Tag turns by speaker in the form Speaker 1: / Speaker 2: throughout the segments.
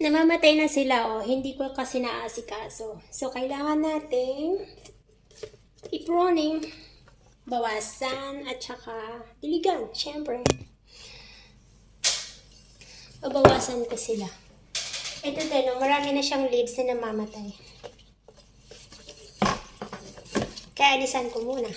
Speaker 1: Namamatay na sila, oh. Hindi ko kasi naasikaso. So, kailangan natin i-pruning, bawasan, at saka diligan, syempre. Babawasan ko sila. Ito din, oh, marami na siyang leaves na namamatay. Kaya alisan ko muna.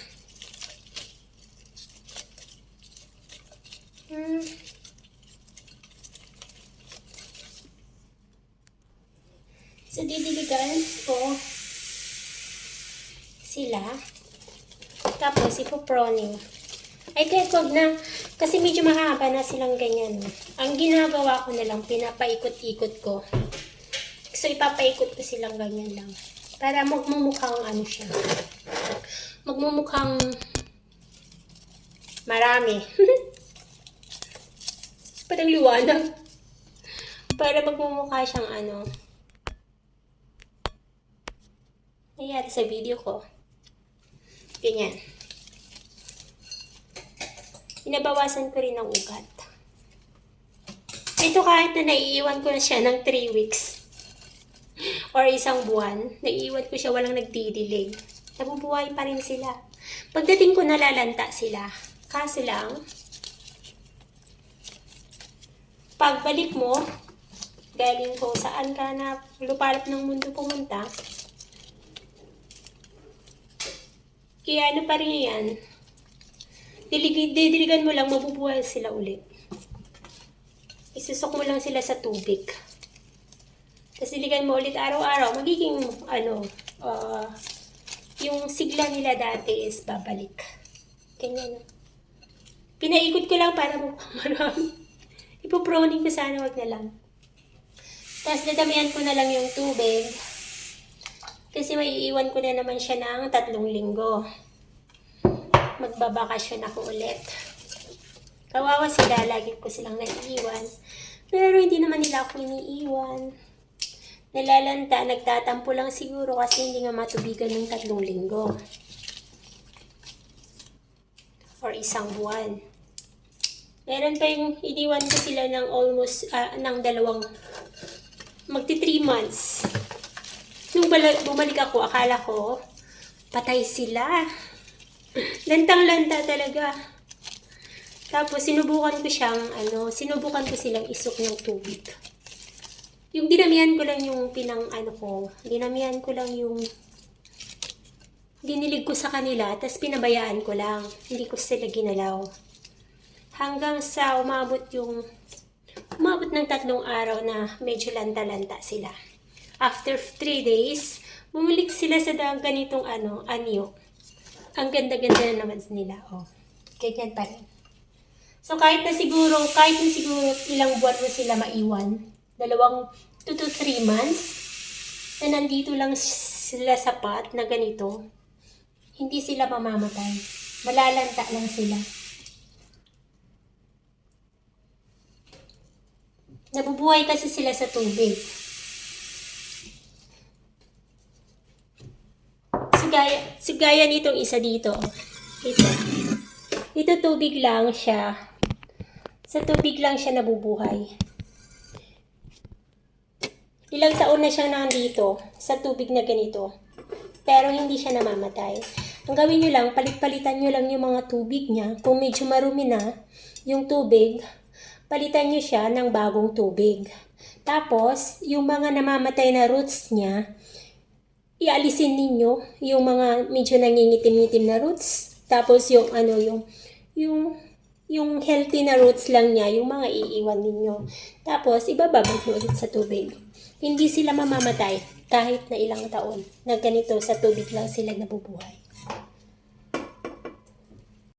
Speaker 1: So, didiligan ko sila. Tapos, ipo-proning. Ay, kahit wag na. Kasi medyo mahaba na silang ganyan. Ang ginagawa ko na lang, pinapaikot-ikot ko. So, ipapaikot ko silang ganyan lang. Para magmumukhang ano siya. Magmumukhang marami. Parang liwanag. Para magmumukha siyang ano. Nangyari sa video ko. Ganyan. Inabawasan ko rin ng ugat. Ito kahit na naiiwan ko na siya ng 3 weeks or isang buwan, naiiwan ko siya walang nagdidilig. Nabubuhay pa rin sila. Pagdating ko nalalanta sila. Kaso lang, pagbalik mo, galing kung saan ka na lupalop ng mundo pumunta, kaya ano pa rin yan, didiligan mo lang, mabubuhay sila ulit. Isusok mo lang sila sa tubig. Tapos diligan mo ulit araw-araw, magiging, yung sigla nila dati is babalik. Ganyan. Pinaikot ko lang para marami. Ipoproning ko sana, wag na lang. Tapos dadamihan ko na lang yung tubig. Kasi maiiwan ko na naman siya ng 3 linggo. Magbabakasyon ako ulit. Kawawa sila, lagi ko silang naiiwan. Pero hindi naman nila ako iniiwan. Nalalanta, nagtatampo lang siguro kasi hindi nga matubigan ng 3 linggo. Or isang buwan. Meron pa yung iniwan ko sila ng almost, ng 2, magti 3 months. Nung bumalik ako, akala ko, patay sila. Lantang-lanta talaga. Tapos, sinubukan ko silang isok ng tubig. Yung dinamihan ko lang yung dinamihan ko lang yung dinilig ko sa kanila, tapos pinabayaan ko lang. Hindi ko sila ginalaw. Hanggang sa umabot ng 3 araw na medyo lanta-lanta sila. After 3 days, bumalik sila sa ganitong anyo. Ang ganda-ganda na naman nila. Oh, ganyan pa rin. So, kahit na siguro ilang buwan mo sila maiwan, 2 to 3 months, na nandito lang sila sa pot na ganito, hindi sila mamamatay. Malalanta lang sila. Nabubuhay kasi sila sa tubig. Gaya nitong isa dito. Dito tubig lang siya. Sa tubig lang siya nabubuhay. Ilang taon na siyang nandito sa tubig na ganito. Pero hindi siya namamatay. Ang gawin nyo lang, palit-palitan nyo lang yung mga tubig niya. Kung medyo marumi na yung tubig, palitan nyo siya ng bagong tubig. Tapos, yung mga namamatay na roots niya, ialisin ninyo yung mga medyo nangingitim-ngitim na roots. Tapos yung healthy na roots lang niya, yung mga iiwan ninyo. Tapos ibababad mo ulit sa tubig. Hindi sila mamamatay kahit na ilang taon na ganito sa tubig lang sila nabubuhay.